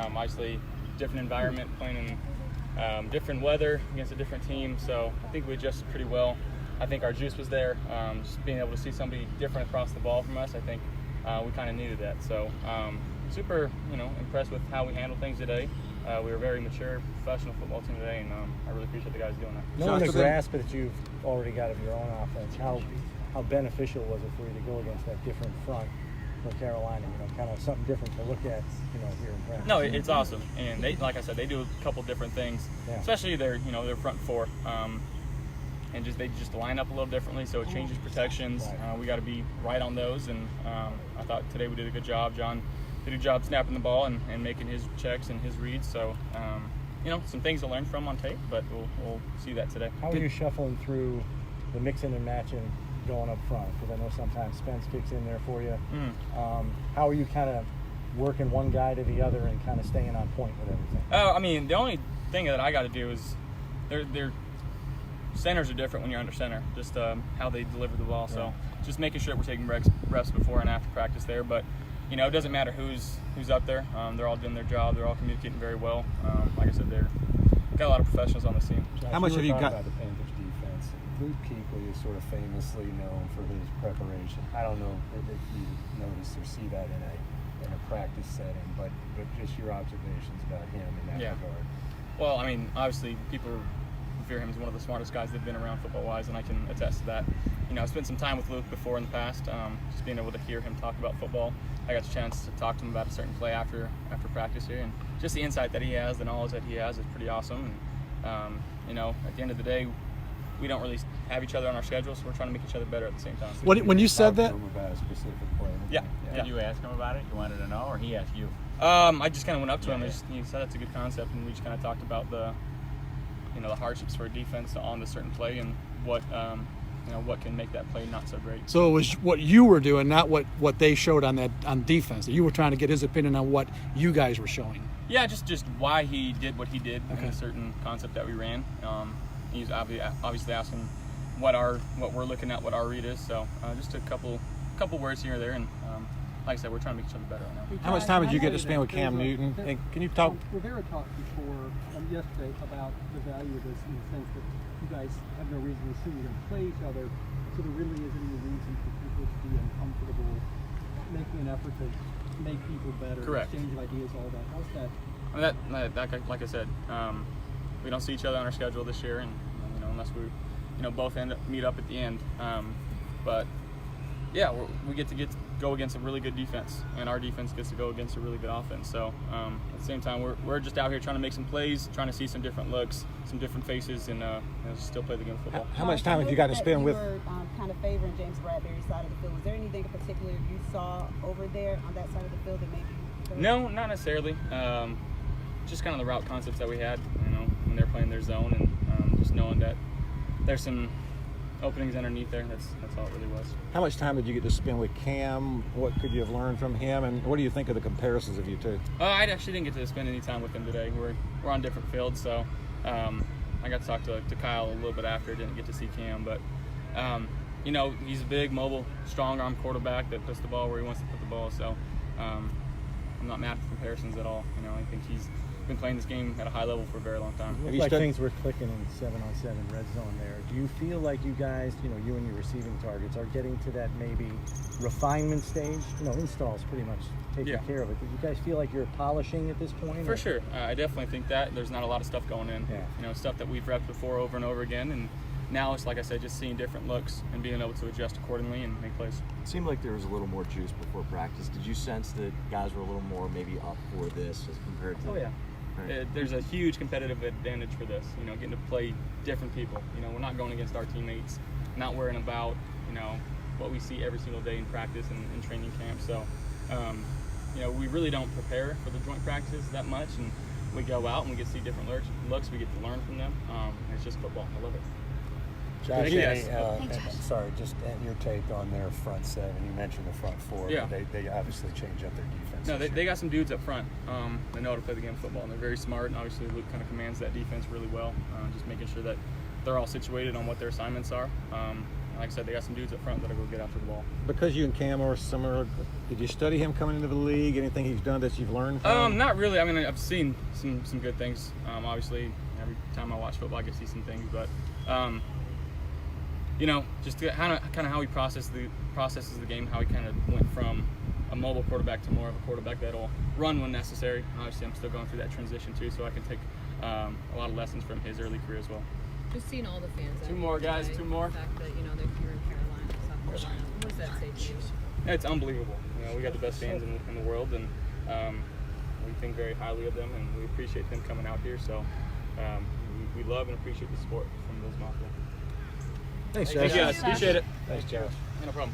Obviously, different environment, playing in different weather against a different team. So I think we adjusted pretty well. I think our juice was there. Just being able to see somebody different across the ball from us, I think we kind of needed that. So super, impressed with how we handled things today. We were a very mature, professional football team today, and I really appreciate the guys doing that. Knowing the grasp that you've already got of your own offense, how beneficial was it for you to go against that different front for Carolina? Kind of something different to look at, here in practice. No, it's awesome, and they, like I said, they do a couple different things, especially their front four, and they just line up a little differently, so it changes protections. We got to be right on those, and I thought today we did a good job. John did a good job snapping the ball and making his checks and his reads. So, some things to learn from on tape, but we'll see that today. How are you shuffling through the mixing and matching going up front? Because I know sometimes Spence kicks in there for you. How are you kind of working one guy to the other and kind of staying on point with everything? The only thing that I got to do is their centers are different when you're under center, just how they deliver the ball. So just making sure we're taking reps before and after practice there. But it doesn't matter who's up there. They're all doing their job. They're all communicating very well. Like I said, they've got a lot of professionals on the team. Josh, how much have you got about the Panthers defense? Luke Kuechly is sort of famously known for his preparation. I don't know if you notice or see that in a practice setting, but just your observations about him in that regard. Well, obviously people fear him as one of the smartest guys that have been around football-wise, and I can attest to that. I spent some time with Luke before in the past, just being able to hear him talk about football. I got the chance to talk to him about a certain play after practice here, and just the insight that he has, the knowledge that he has is pretty awesome. And, at the end of the day, we don't really have each other on our schedule, so we're trying to make each other better at the same time. When you said that? About a specific play. Yeah. Did you ask him about it? You wanted to know, or he asked you? I just kind of went up to him and he said that's a good concept, and we just kind of talked about the hardships for a defense on the certain play and what can make that play not so great. So it was what you were doing, not what they showed on defense. You were trying to get his opinion on what you guys were showing. Yeah, just why he did what he did in a certain concept that we ran. He's obviously asking what we're looking at, what our read is. So just a couple words here or there, and like I said, we're trying to make each other better right now. How much time did you get to spend with Cam Newton? And can you talk? Rivera talked before yesterday about the value of this in the sense that you guys have no reason to assume you're going to play each other, so there really isn't any reason for people to be uncomfortable making an effort to make people better, Correct. Exchange of ideas, all that. How's that? That like I said, we don't see each other on our schedule this year, and unless we both meet up at the end. But yeah, we get to go against a really good defense, and our defense gets to go against a really good offense. So at the same time, we're just out here trying to make some plays, trying to see some different looks, some different faces, and still play the game of football. How much time have you got to spend with? You were kind of favoring James Bradbury's side of the field. Was there anything in particular you saw over there on that side of the field that made you? No, not necessarily. Just kind of the route concepts that we had, when they're playing their zone, and just knowing that there's some openings underneath there. That's all it really was. How much time did you get to spend with Cam? What could you have learned from him? And what do you think of the comparisons of you two? I actually didn't get to spend any time with him today. We're on different fields, so I got to talk to Kyle a little bit after. Didn't get to see Cam, but he's a big, mobile, strong-arm quarterback that puts the ball where he wants to put the ball. So I'm not mad at comparisons at all. I think he's been playing this game at a high level for a very long time. It looks like things were clicking in 7-on-7 red zone there. Do you feel like you guys, you and your receiving targets are getting to that maybe refinement stage? Install's pretty much taking care of it. Do you guys feel like you're polishing at this point? For sure. I definitely think that. There's not a lot of stuff going in. Yeah. Stuff that we've repped before over and over again. And now it's, like I said, just seeing different looks and being able to adjust accordingly and make plays. It seemed like there was a little more juice before practice. Did you sense that guys were a little more maybe up for this as compared to... Oh, yeah. Right. There's a huge competitive advantage for this, getting to play different people. We're not going against our teammates, not worrying about, what we see every single day in practice and training camp. So, we really don't prepare for the joint practices that much, and we go out and we get to see different looks. We get to learn from them. And it's just football. I love it. Josh, Sorry, just your take on their front seven. You mentioned the front four. Yeah. They obviously change up their defense. No, they got some dudes up front. They know how to play the game of football, and they're very smart. And obviously, Luke kind of commands that defense really well, just making sure that they're all situated on what their assignments are. like I said, they got some dudes up front that'll go get after the ball. Because you and Cam are similar, did you study him coming into the league? Anything he's done that you've learned from? Not really. I mean, I've seen some good things. Obviously, every time I watch football, I get to see some things. But you know, just kind of how he processes the game, how he kind of went from a mobile quarterback to more of a quarterback that'll run when necessary. Obviously, I'm still going through that transition too, so I can take a lot of lessons from his early career as well. Just seeing all the fans. Two more, guys. Two more. The fact that, you know, they're here in Carolina, South Carolina. What does that say to you? It's unbelievable. You know, we got the best fans in the world, and we think very highly of them, and we appreciate them coming out here. So we love and appreciate the support from those Mafia. Thanks, Thank you Josh. guys. Appreciate it. Thanks, Josh. No problem.